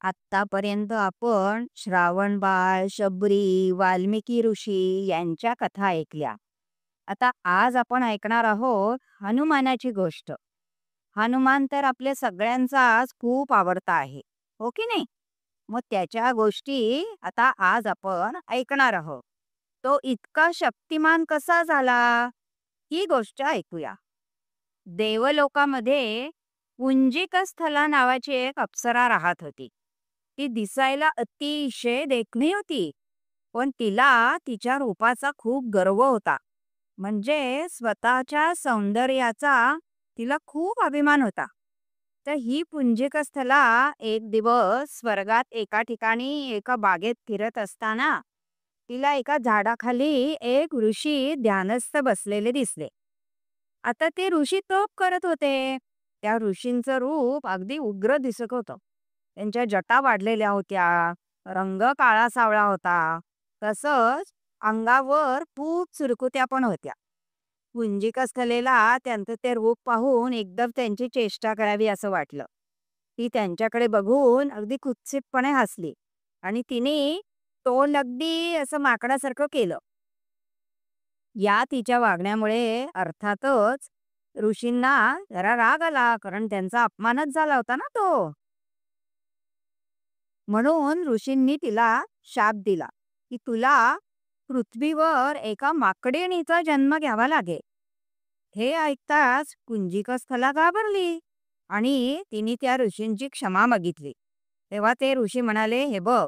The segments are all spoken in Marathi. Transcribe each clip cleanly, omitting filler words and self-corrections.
आत्तापर्यंत आपण श्रावणबाळ, शबरी, वाल्मिकी ऋषी यांच्या कथा ऐकल्या. आता आज आपण ऐकणार आहोत हनुमानाची गोष्ट. हनुमान तर आपल्या सगळ्यांचाच खूप आवडता आहे, हो की नाही? मग त्याच्या गोष्टी आता आज आपण ऐकणार आहोत. तो इतका शक्तिमान कसा झाला? ही गोष्ट ऐकूया. देवलोकामध्ये पुंजिकस्थला नावाची एक अप्सरा राहत होती. ती दिसायला अतिशय देखणी होती, पण तिला तिच्या रूपाचा खूप गर्व होता. म्हणजे स्वतःच्या सौंदर्याचा तिला खूप अभिमान होता. तर ही पुंजिकस्थला एक दिवस स्वर्गात एका ठिकाणी एका बागेत फिरत असताना तिला एका झाडाखाली एक ऋषी ध्यानस्थ बसलेले दिसले. आता ते ऋषी तप करत होते. त्या ऋषींचं रूप अगदी उग्र दिसत होतं. त्यांच्या जटा वाढलेल्या होत्या, रंग काळा सावळा होता. तसंच अंगावर खूप सुरकुत्या पण होत्या. पुंजिकस्थलेला त्यांचं ते रूप पाहून एकदम त्यांची चेष्टा करावी असं वाटलं. ती त्यांच्याकडे बघून अगदी कुत्सितपणे हसली आणि तिने तोंड अगदी असं माकडासारखं केलं. या तिच्या वागण्यामुळे अर्थातच ऋषींना जरा राग आला, कारण त्यांचा अपमानच झाला होता ना तो. म्हणून ऋषींनी तिला शाप दिला की तुला पृथ्वीवर एका माकडिणीचा जन्म घ्यावा लागेल. हे ऐकताच कुंजिकस्थला घाबरली आणि तिने त्या ऋषींची क्षमा मागितली. तेव्हा ते ऋषी म्हणाले, हे बघ,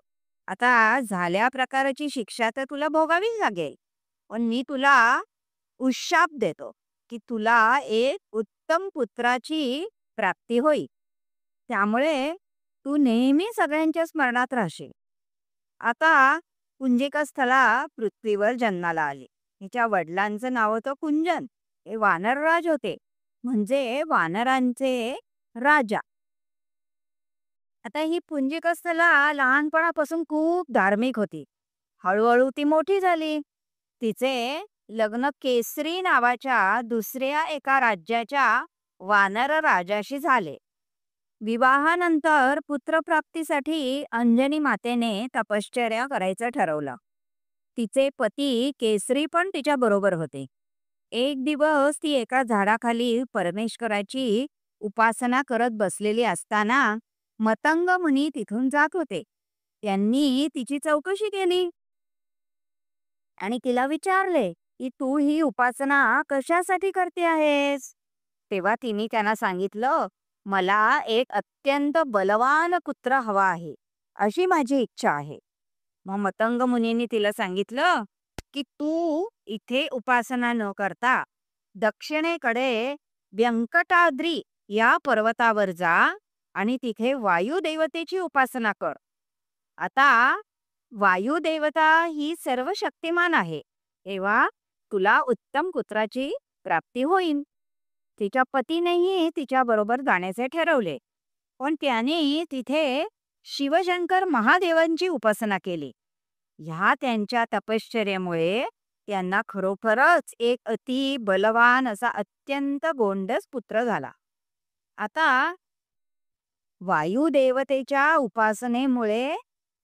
आता झाल्या प्रकारची शिक्षा तर तुला भोगावीच लागेल, पण मी तुला उशाप देतो की तुला एक उत्तम पुत्राची प्राप्ती होईल. त्यामुळे तू नेहमी सगळ्यांच्या स्मरणात राहशील. आता पुंजिकस्थला पृथ्वीवर जन्माला आली. हिच्या वडिलांचं नाव होतं कुंजन. हे वानरराज होते, म्हणजे वानरांचे राजा. आता ही पुंजिकस्थला लहानपणापासून खूप धार्मिक होती. हळूहळू ती मोठी झाली. तिचे लग्न केसरी नावाच्या दुसऱ्या एका राज्याच्या वानर राजाशी झाले. विवाहानंतर पुत्रप्राप्तीसाठी अंजनी मातेने तपश्चर्या करायचं ठरवलं. तिचे पती केसरी पण तिच्या बरोबर होते. एक दिवस ती एका झाडाखाली परमेश्वराची उपासना करत बसलेली असताना मतंग मुनी तिथून जात होते. त्यांनी तिची चौकशी केली आणि तिला विचारले की तू ही उपासना कशासाठी करते आहेस? तेव्हा तिने त्यांना सांगितलं, मला एक अत्यंत बलवान पुत्र हवा आहे, अशी माझी इच्छा आहे. मग मतंग मुनींनी तिला सांगितलं की तू इथे उपासना न करता दक्षिणेकडे व्यंकटाद्री या पर्वतावर जा आणि तिथे वायुदेवतेची उपासना कर. आता वायुदेवता ही सर्व शक्तिमान आहे, तेव्हा तुला उत्तम पुत्राची प्राप्ती होईल. तिच्या पतीनेही तिच्याबरोबर जाण्याचे ठरवले, पण त्याने तिथे शिवशंकर महादेवांची उपासना केली. ह्या त्यांच्या तपश्चर्येमुळे त्यांना खरोखरच एक अति बलवान असा अत्यंत गोंडस पुत्र झाला. आता वायुदेवतेच्या उपासनेमुळे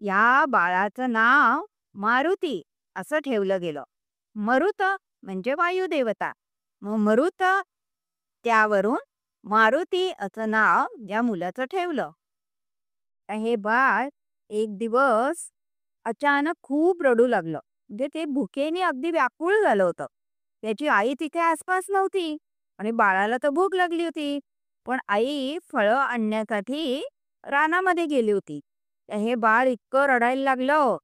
या बाळाचं नाव मारुती असं ठेवलं गेलं. मरुत म्हणजे वायुदेवता, मग मरुत त्यावरून मारुती असं नाव या मुलाचं ठेवलं. हे बाळ एक दिवस अचानक खूप रडू लागलं. म्हणजे ते भुकेने अगदी व्याकुळ झालं होतं. त्याची आई तिथे आसपास नव्हती आणि बाळाला तर भूक लागली होती. पण आई फळं आणण्यासाठी रानामध्ये गेली होती. तर हे बाळ इतकं रडायला लागलं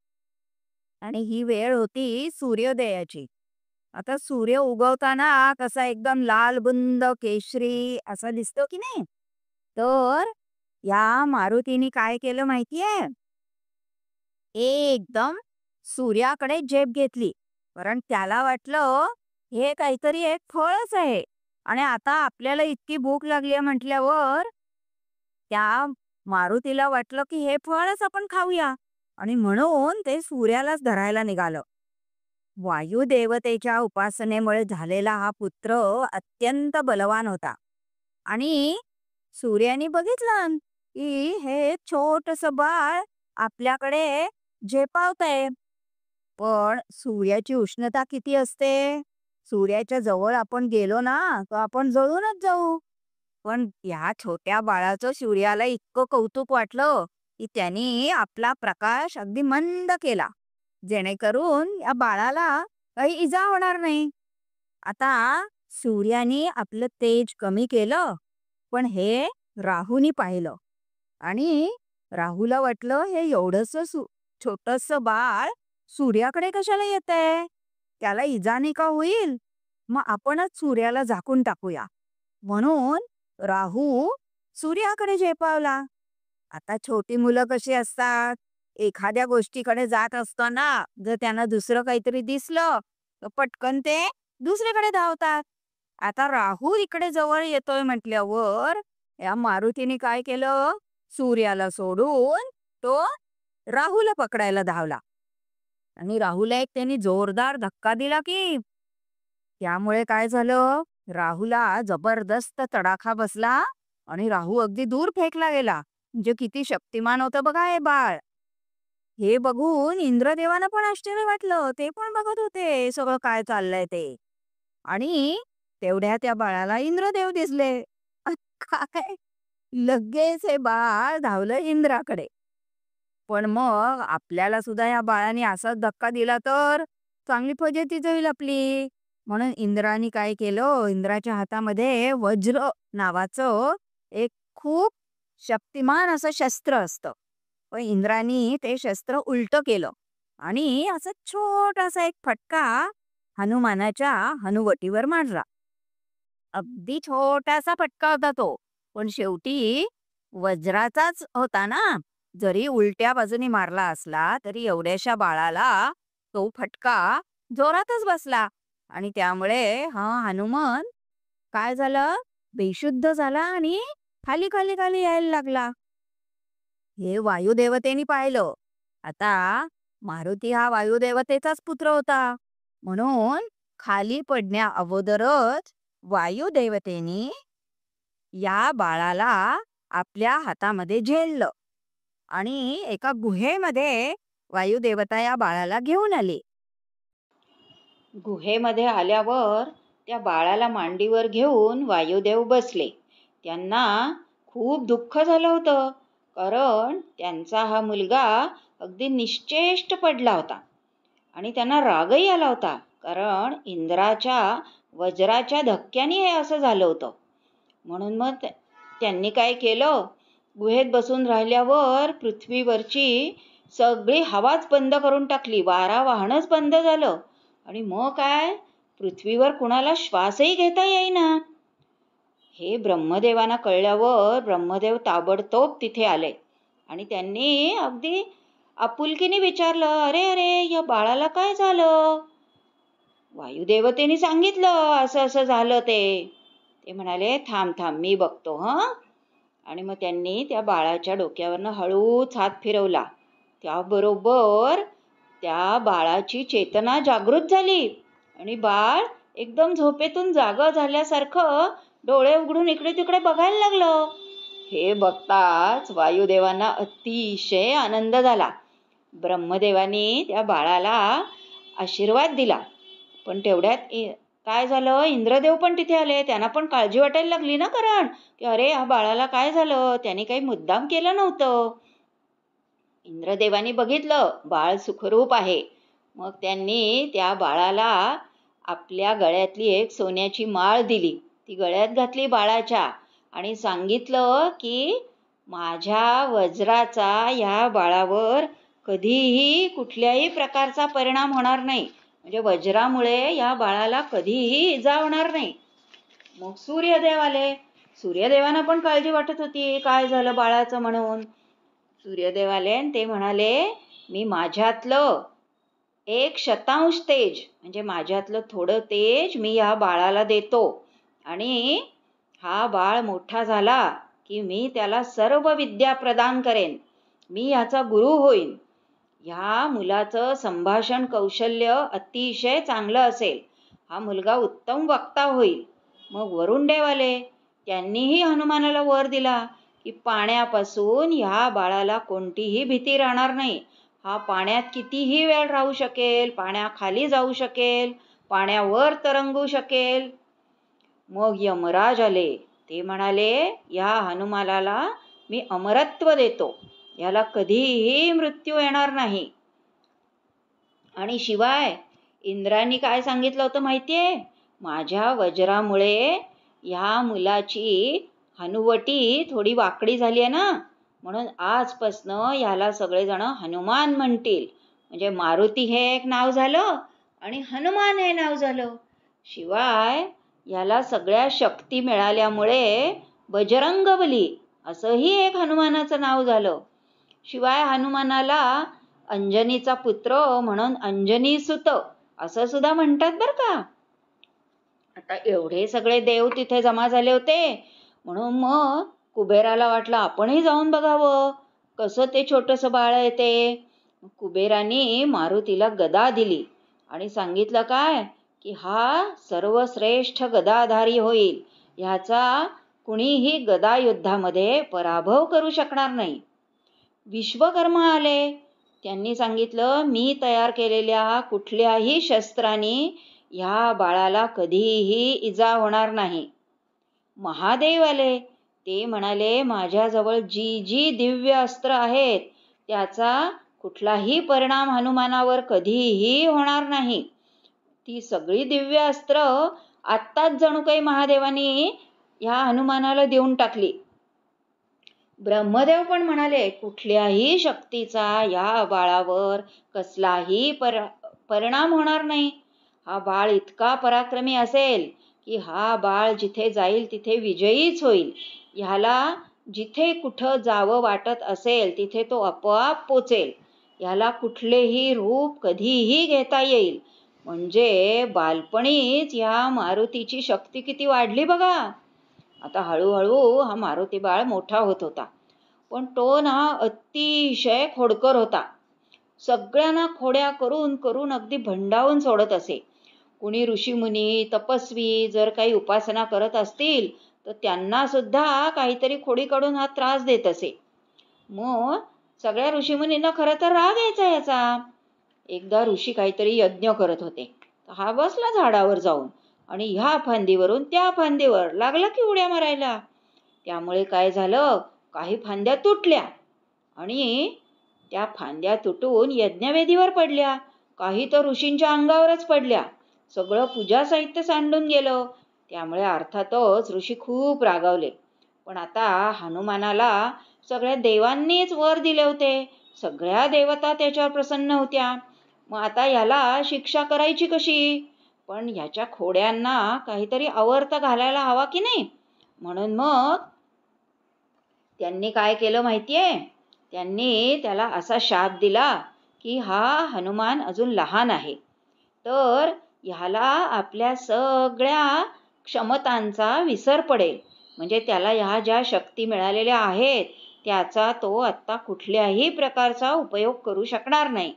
आणि ही वेळ होती सूर्योदयाची. आता सूर्य उगवताना कसा एकदम लाल बुंद केशरी असा दिसतो की नाही? तर या मारुतीने काय केलं माहितीये? एकदम सूर्याकडे झेप घेतली. कारण त्याला वाटलं हे काहीतरी एक फळच आहे आणि आता आपल्याला इतकी भूक लागली आहे म्हटल्यावर त्या मारुतीला वाटलं की हे फळच आपण खाऊया आणि म्हणून ते सूर्यालाच धरायला निघालं. वायुदेवतेच्या उपासनेमुळे झालेला हा पुत्र अत्यंत बलवान होता आणि सूर्याने बघितलं की हे छोटस बाळ आपल्याकडे झेपावतंय. पण सूर्याची उष्णता किती असते? सूर्याच्या जवळ आपण गेलो ना, तर आपण जळूनच जाऊ. पण या छोट्या बाळाचं सूर्याला इतकं कौतुक वाटलं, की त्यांनी आपला प्रकाश अगदी मंद केला, जेणेकरून या बाळाला काही इजा होणार नाही. आता सूर्याने आपलं तेज कमी केलं, पण हे राहूनी पाहिलं आणि राहूला वाटलं हे एवढंसं छोटंसं बाळ सूर्याकडे कशाला येतंय? त्याला इजा नाही का होईल? मग आपणच सूर्याला झाकून टाकूया. म्हणून राहू सूर्याकडे झेपावला. आता छोटी मुलं कशी असतात, एखाद्या गोष्टीकडे जात असताना जर त्यांना दुसरं काहीतरी दिसलं, तर पटकन ते दुसरीकडे धावतात. आता राहू इकडे जवळ येतोय म्हटल्यावर या मारुतीने काय केलं? सूर्याला सोडून तो राहूला पकडायला धावला आणि राहूला एक त्यांनी जोरदार धक्का दिला की त्यामुळे काय झालं? राहूला जबरदस्त तडाखा बसला आणि राहू अगदी दूर फेकला गेला. म्हणजे किती शक्तिमान होतं बघा हे बाळ. हे बघून इंद्रदेवानं पण आश्चर्य वाटलं. ते पण बघत होते सगळं काय चाललंय ते. आणि तेवढ्या त्या बाळाला इंद्रदेव दिसले. काय लगेच हे बाळ धावलं इंद्राकडे. पण मग आपल्याला सुद्धा या बाळाने असाच धक्का दिला तर चांगली फजिती होईल आपली. म्हणून इंद्राने काय केलं, इंद्राच्या हातामध्ये वज्र नावाचं एक खूप शक्तिमान असं शस्त्र असतं. पण इंद्रानी ते शस्त्र उलटं केलं आणि असं छोटासा एक फटका हनुमानाच्या हनुवटीवर मारला. अगदी छोटासा फटका होता तो, पण शेवटी वज्राचाच होता ना. जरी उलट्या बाजूनी मारला असला तरी एवढ्याशा बाळाला तो फटका जोरातच बसला आणि त्यामुळे हा हनुमान काय झालं, बेशुद्ध झाला आणि खाली खाली खाली यायला लागला. हे वायुदेवतेने पाहिलं. आता मारुती हा वायुदेवतेचाच पुत्र होता, म्हणून खाली पडण्या अगोदरच वायुदेवतेने या बाळाला आपल्या हातामध्ये झेललं आणि एका गुहेमध्ये वायुदेवता या बाळाला घेऊन आली. गुहेमध्ये आल्यावर त्या बाळाला मांडीवर घेऊन वायुदेव बसले. त्यांना खूप दुःख झालं होतं, कारण त्यांचा हा मुलगा अगदी निश्चेष्ट पडला होता आणि त्यांना रागही आला होता, कारण इंद्राच्या वज्राच्या धक्क्याने हे असं झालं होतं. म्हणून मग त्यांनी काय केलं, गुहेत बसून राहिल्यावर पृथ्वीवरची सगळी हवाच बंद करून टाकली, वारा वाहणंच बंद झालं आणि मग काय, पृथ्वीवर कुणाला श्वासही घेता येईना. हे ब्रह्मदेवांना कळल्यावर ब्रह्मदेव ताबडतोब तिथे आले आणि त्यांनी अगदी आपुलकीने विचारलं, अरे अरे या बाळाला काय झालं? वायुदेवतेने सांगितलं असं असं झालं ते. ते म्हणाले, थांब थांब मी बघतो हं. आणि मग त्यांनी त्या बाळाच्या डोक्यावरनं हळूच हात फिरवला. त्याबरोबर त्या बाळाची चेतना जागृत झाली आणि बाळ एकदम झोपेतून जागं झाल्यासारखं डोळे उघडून इकडे तिकडे बघायला लागलं. हे बघताच वायुदेवांना अतिशय आनंद झाला. ब्रह्मदेवानी त्या बाळाला आशीर्वाद दिला. पण तेवढ्यात काय झालं, इंद्रदेव पण तिथे आले. त्यांना पण काळजी वाटायला लागली ना, कारण की अरे या बाळाला काय झालं, त्याने काही मुद्दाम केलं नव्हतं. इंद्रदेवानी बघितलं बाळ सुखरूप आहे. मग त्यांनी त्या बाळाला आपल्या गळ्यातली एक सोन्याची माळ दिली. ती गळ्यात घातली बाळाच्या आणि सांगितलं की माझ्या वज्राचा या बाळावर कधीही कुठल्याही प्रकारचा परिणाम होणार नाही. म्हणजे वज्रामुळे या बाळाला कधीही इजा होणार नाही. मग सूर्यदेव आले. सूर्यदेवांना पण काळजी वाटत होती काय झालं बाळाचं म्हणून. सूर्यदेव आले आणि ते म्हणाले, मी माझ्यातलं 1/100 तेज, म्हणजे माझ्यातलं थोडं तेज मी या बाळाला देतो आणि हा बाळ मोठा झाला की मी त्याला सर्व विद्या प्रदान करेन. मी याचा गुरु होईन. ह्या मुलाचं संभाषण कौशल्य अतिशय चांगलं असेल. हा मुलगा उत्तम वक्ता होईल. मग वरुणदेव आले. त्यांनीही हनुमानाला वर दिला की पाण्यापासून ह्या बाळाला कोणतीही भीती राहणार नाही. हा पाण्यात कितीही वेळ राहू शकेल, पाण्याखाली जाऊ शकेल, पाण्यावर तरंगू शकेल. मग यमराज आले. ते म्हणाले, या हनुमानाला मी अमरत्व देतो, याला कधीही मृत्यू येणार नाही. आणि शिवाय इंद्रांनी काय सांगितलं होतं माहितीये? माझ्या वज्रामुळे ह्या मुलाची हनुवटी थोडी वाकडी झाली आहे ना, म्हणून आजपासनं याला सगळेजण हनुमान म्हणतील. म्हणजे मारुती हे एक नाव झालं आणि हनुमान हे नाव झालं. शिवाय याला सगळ्या शक्ती मिळाल्यामुळे बजरंगबली असंही एक हनुमानाचं नाव झालं. शिवाय हनुमानाला अंजनीचा पुत्र म्हणून अंजनी सुत असं सुद्धा म्हणतात बरं का. आता एवढे सगळे देव तिथे जमा झाले होते, म्हणून मग कुबेराला वाटलं आपणही जाऊन बघावं कसं ते छोटंसं बाळ आहे ते. कुबेराने मारुतीला गदा दिली आणि सांगितलं काय, की हा सर्वश्रेष्ठ गदाधारी होईल, ह्याचा कुणीही गदा युद्धामध्ये पराभव करू शकणार नाही. विश्वकर्मा आले. त्यांनी सांगितलं, मी तयार केलेल्या कुठल्याही शस्त्राने ह्या बाळाला कधीही इजा होणार नाही. महादेव आले. ते म्हणाले, माझ्याजवळ जी जी दिव्य अस्त्र आहेत त्याचा कुठलाही परिणाम हनुमानावर कधीही होणार नाही. ती सगळी दिव्य अस्त्र आत्ताच जणू काही महादेवानी ह्या हनुमानाला देऊन टाकली. ब्रह्मदेव पण म्हणाले, कुठल्याही शक्तीचा या बाळावर कसलाही परिणाम होणार नाही. हा बाळ इतका पराक्रमी असेल की हा बाळ जिथे जाईल तिथे विजयीच होईल. ह्याला जिथे कुठं जावं वाटत असेल तिथे तो आपोआप पोचेल. ह्याला कुठलेही रूप कधीही घेता येईल. म्हणजे बालपणीच ह्या मारुतीची शक्ती किती वाढली बघा. आता हळूहळू हा मारुती बाळ मोठा होत होता, पण तो ना अतिशय खोडकर होता. सगळ्यांना खोड्या करून करून अगदी भंडावून सोडत असे. कुणी ऋषीमुनी तपस्वी जर काही उपासना करत असतील तर त्यांना सुद्धा काहीतरी खोडी काढून हा त्रास देत असे. मग सगळ्या ऋषीमुनींना खरं तर राग यायचा याचा. एकदा ऋषी काहीतरी यज्ञ करत होते, हा बसला झाडावर जाऊन आणि ह्या फांदीवरून त्या फांदीवर लागला की उड्या मारायला. त्यामुळे काय झालं, काही फांद्या तुटल्या आणि त्या फांद्या तुटून यज्ञवेदीवर पडल्या, काही तर ऋषींच्या अंगावरच पडल्या. सगळं पूजा साहित्य सांडून गेलं. त्यामुळे अर्थातच ऋषी खूप रागावले. पण आता हनुमानाला सगळ्या देवांनीच वर दिले होते, सगळ्या देवता त्याच्यावर प्रसन्न होत्या. मग आता ह्याला शिक्षा करायची कशी? पण ह्याच्या खोड्यांना काहीतरी आवर्त घालायला हवा की नाही. म्हणून मग त्यांनी काय केलं माहितीये? त्यांनी त्याला असा शाप दिला की हा हनुमान अजून लहान आहे, तर ह्याला आपल्या सगळ्या क्षमतांचा विसर पडेल. म्हणजे त्याला ह्या ज्या शक्ती मिळालेल्या आहेत त्याचा तो आत्ता कुठल्याही प्रकारचा उपयोग करू शकणार नाही.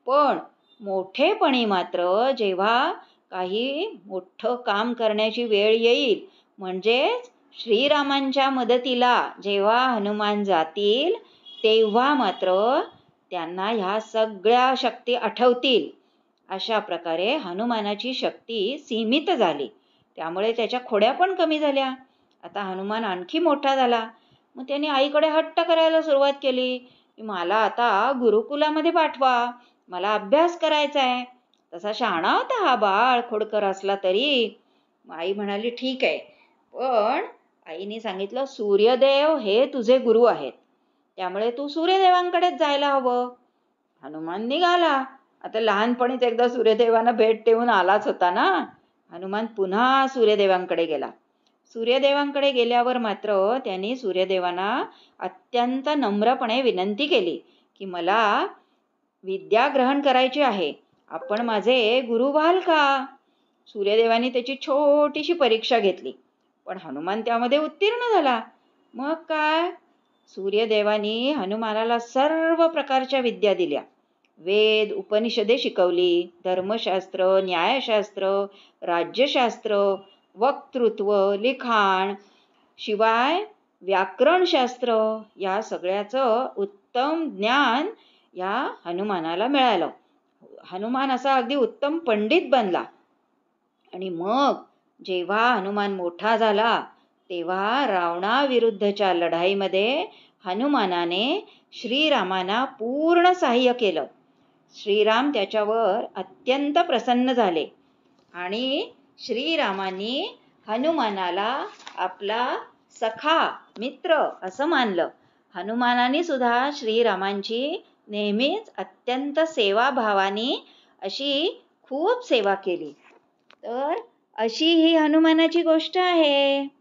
पण मोठेपणी मात्र जेव्हा काही मोठं काम करण्याची वेळ येईल, म्हणजेच श्रीरामांच्या मदतीला जेव्हा हनुमान जातील तेव्हा मात्र त्यांना ह्या सगळ्या शक्ती आठवतील. अशा प्रकारे हनुमानाची शक्ती सीमित झाली. त्यामुळे त्याच्या खोड्या पण कमी झाल्या. आता हनुमान आणखी मोठा झाला. मग त्याने आईकडे हट्ट करायला सुरुवात केली की मला आता गुरुकुलामध्ये पाठवा, मला अभ्यास करायचा आहे. तसा शहाणा होता हा बाळ, खोडकर असला तरी. आई म्हणाली ठीक आहे, पण आईने सांगितलं सूर्यदेव हे तुझे गुरु आहेत, त्यामुळे तू सूर्यदेवांकडेच जायला हवं. हनुमान निघाला. आता लहानपणीच एकदा सूर्यदेवांना भेट देऊन आलाच होता ना. हनुमान पुन्हा सूर्यदेवांकडे गेला. सूर्यदेवांकडे गेल्यावर मात्र त्यांनी सूर्यदेवांना अत्यंत नम्रपणे विनंती केली की मला विद्या ग्रहण करायची आहे, आपण माझे गुरु व्हाल का? सूर्यदेवांनी त्याची छोटीशी परीक्षा घेतली, पण हनुमान त्यामध्ये उत्तीर्ण झाला. मग काय, सूर्यदेवांनी हनुमानाला सर्व प्रकारच्या विद्या दिल्या. वेद उपनिषदे शिकवली, धर्मशास्त्र, न्यायशास्त्र, राज्यशास्त्र, वक्तृत्व, लिखाण. शिवाय व्याकरणशास्त्र या सगळ्याचं उत्तम ज्ञान या हनुमानाला मिळालं. हनुमान असा अगदी उत्तम पंडित बनला. आणि मग जेव्हा हनुमान मोठा झाला तेव्हा रावणाविरुद्धच्या लढाईमध्ये हनुमानाने श्रीरामांना पूर्ण सहाय्य केलं. श्रीराम त्याच्यावर अत्यंत प्रसन्न झाले आणि श्रीरामांनी हनुमानाला आपला सखा मित्र असं मानलं. हनुमानाने सुद्धा श्रीरामांची नेहमीच अत्यंत सेवाभावाने अशी खूप सेवा केली. तर अशी ही हनुमानाची गोष्ट आहे.